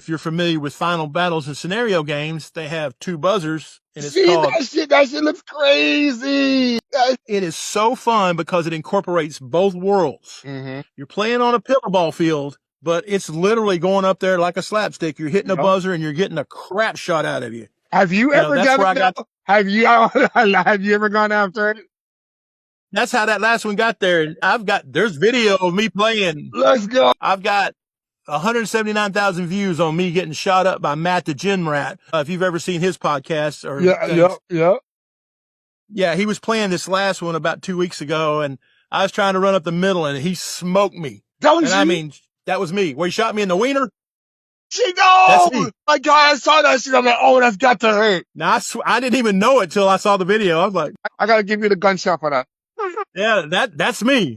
If you're familiar with Final Battles and scenario games, they have 2 buzzers, and it's See called. that shit looks crazy. It is so fun because it incorporates both worlds. Mm-hmm. You're playing on a pickleball field, but it's literally going up there like a slapstick. You're hitting a buzzer and you're getting a crap shot out of you. Have you ever done it? Have you ever gone after it? That's how that last one got there. And there's video of me playing. Let's go. I've got 179,000 views on me getting shot up by Matt the Gym Rat. If you've ever seen his podcast or yeah, he was playing this last one about 2 weeks ago, and I was trying to run up the middle, and he smoked me. I mean, that was me. Where he shot me in the wiener. That's me. My God, I saw that shit. I'm like, oh, that's got to hurt. Now I didn't even know it till I saw the video. I was like, I gotta give you the gunshot for that. Yeah, that's me.